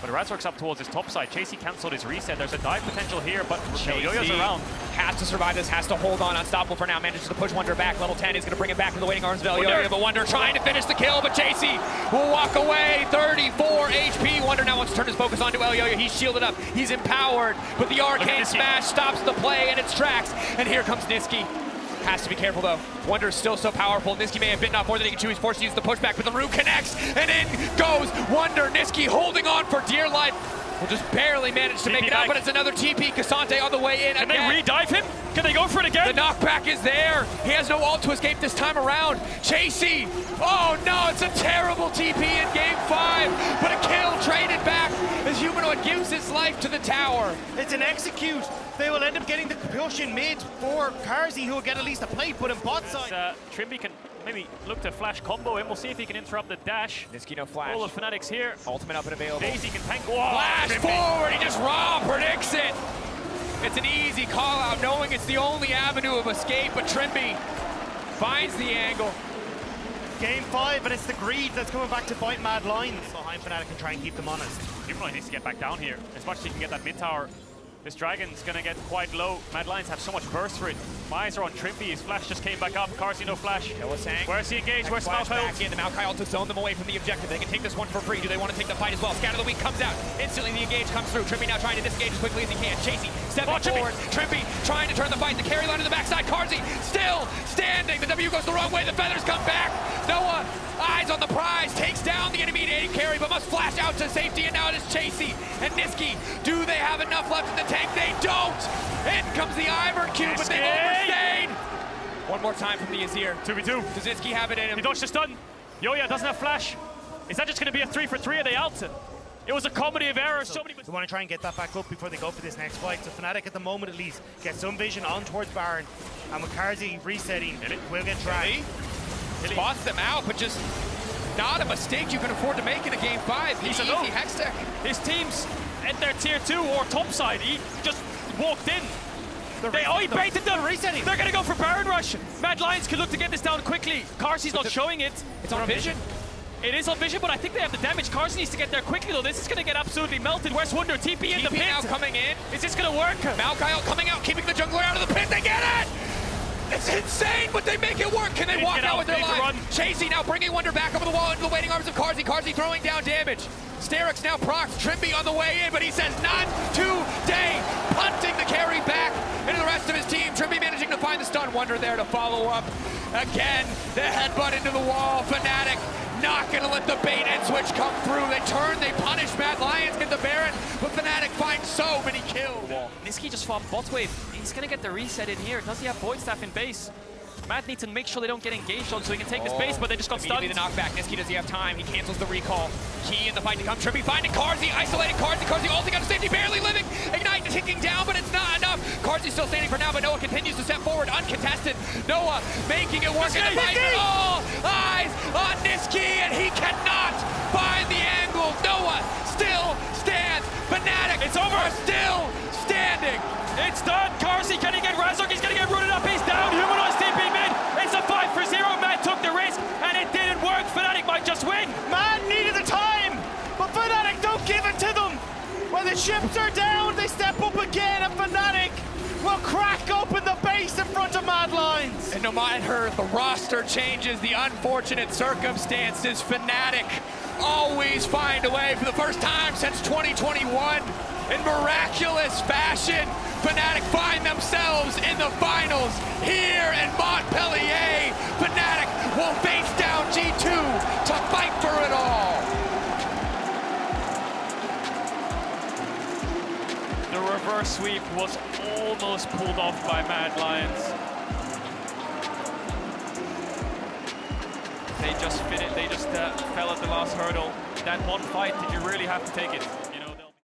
[SPEAKER 3] But Razork's up towards his top side. Chasey cancelled his reset. There's a dive potential here, but Yoya's around.
[SPEAKER 2] Has to survive this, has to hold on. Unstoppable for now. Manages to push Wonder back. Level 10 is going to bring it back to the waiting arms of Yoya. But Wonder trying to finish the kill, but Chasey will walk away. 34 HP. Wonder now wants to turn his focus onto Yoya. He's shielded up. He's empowered. But the arcane smash stops the play in its tracks. And here comes Nisqy. Has to be careful though. Wonder is still so powerful. Nisqy may have bitten off more than he can chew. He's forced to use the pushback, but the root connects, and in goes Wonder. Nisqy holding on for dear life. Will just barely manage to make it out, but it's another TP. Cassante on the way in.
[SPEAKER 3] Can they re-dive him? Can they go for it again?
[SPEAKER 2] The knockback is there. He has no ult to escape this time around. Chasey. Oh no, it's a terrible TP in game 5, but a kill traded back as Humanoid gives his life to the tower.
[SPEAKER 1] It's an execute. They will end up getting the push in mid for Carzzy, who will get at least a plate, but in bot side.
[SPEAKER 3] Trimby can maybe look to flash combo him. We'll see if he can interrupt the dash.
[SPEAKER 2] Nisqy no flash.
[SPEAKER 3] All of Fnatic's here.
[SPEAKER 2] Ultimate up and available.
[SPEAKER 3] Daisy can tank. Whoa,
[SPEAKER 2] Flash
[SPEAKER 3] Trimby.
[SPEAKER 2] forward, he just raw predicts it. It's an easy call out, knowing it's the only avenue of escape, but Trimby finds the angle.
[SPEAKER 1] Game 5, and it's the greed that's coming back to bite Mad Lions behind Fnatic and try and keep them honest.
[SPEAKER 3] Humanoid needs to get back down here. As much as he can get that mid tower. This Dragon's gonna get quite low. Mad Lions have so much burst for it. My eyes are on Trimby. His flash just came back up. Carzzy no flash. Where's he engaged? Where's Montpellier?
[SPEAKER 2] The Maokai ult to zone them away from the objective. They can take this one for free. Do they want to take the fight as well? Scatter the Weak comes out. Instantly the engage comes through. Trimby now trying to disengage as quickly as he can. Chasey stepping forward. Trimby trying to turn the fight. The carry line to the backside. Carzzy still standing. The W goes the wrong way. The feathers come back. Noah, eyes on the prize, takes down the enemy AD carry, but must flash out to safety, and now it is Chasey and Nisqy. Do they have enough left in the tank? They don't! In comes the Ivern cube, but they've overstayed! One more time from the Azir.
[SPEAKER 3] 2v2.
[SPEAKER 2] Does Nisqy have it in him?
[SPEAKER 3] He dodged the stun. Yoya doesn't have flash. Is that just going to be a 3-for-3 of the out? It was a comedy of errors. So many.
[SPEAKER 1] They want to try and get that back up before they go for this next fight. So Fnatic at the moment at least get some vision on towards Baron. And with Carzzy resetting, will get dragged.
[SPEAKER 2] Spots them out, but just not a mistake you can afford to make in a game 5. He's an easy hex tech.
[SPEAKER 3] His team's at their tier 2 or top side. He just walked in. He baited them.
[SPEAKER 1] Resetting.
[SPEAKER 3] They're going to go for Baron Rush. Mad Lions can look to get this down quickly. Carzzy's not showing it.
[SPEAKER 2] It's on vision.
[SPEAKER 3] It is on vision, but I think they have the damage. Carzzy needs to get there quickly, though. This is going to get absolutely melted. Where's Wonder? TP in the pit.
[SPEAKER 2] Now coming in.
[SPEAKER 3] Is this going to work?
[SPEAKER 2] Maokai coming out, keeping the jungler out of the pit. They get it! It's insane, but they make it work. Can they walk out with their life? Chasey now bringing Wonder back over the wall into the waiting arms of Carzzy. Carzzy throwing down damage. Sterix now procs. Trimby on the way in, but he says not today. Punting the carry back into the rest of his team. Trimby managing to find the stun. Wonder there to follow up. Again, the headbutt into the wall. Fnatic not gonna let the bait and switch come through. They turn, they punish Mad Lions, get the Baron, but Fnatic finds so many kills.
[SPEAKER 3] Nisqy just farmed bot wave. He's gonna get the reset in here. Does he have Void Staff in base? Mad needs to make sure they don't get engaged on so he can take the space, but they just got stunned.
[SPEAKER 2] The knockback. Nisqy, does he have time? He cancels the recall. Key in the fight to come. Trimby finding Carzzy, isolating Carzzy. Carzzy ulting out of safety, barely living. Ignite ticking down, but it's not enough. Carzzy still standing for now, but Noah continues to step forward, uncontested. Noah making it work in the fight, but all eyes on Nisqy, and he cannot find the angle. Noah still stands. Fnatic
[SPEAKER 3] It's over.
[SPEAKER 2] Are still standing.
[SPEAKER 3] It's done. Carzzy, can he get Razork? He's gonna get rooted up. He's down. Humanoid's TP mid. It's a 5-for-0. Mad took the risk, and it didn't work. Fnatic might just win.
[SPEAKER 1] Mad needed the time, but Fnatic don't give it to them. When the ships are down, they step up again, and Fnatic will crack open the base in front of Mad Lions.
[SPEAKER 2] And no matter the roster changes, the unfortunate circumstances, Fnatic always find a way for the first time since 2021. In miraculous fashion, Fnatic find themselves in the finals here in Montpellier. Fnatic will face down G2 to fight for it all.
[SPEAKER 3] The reverse sweep was almost pulled off by Mad Lions. They just fell at the last hurdle. That one fight, did you really have to take it?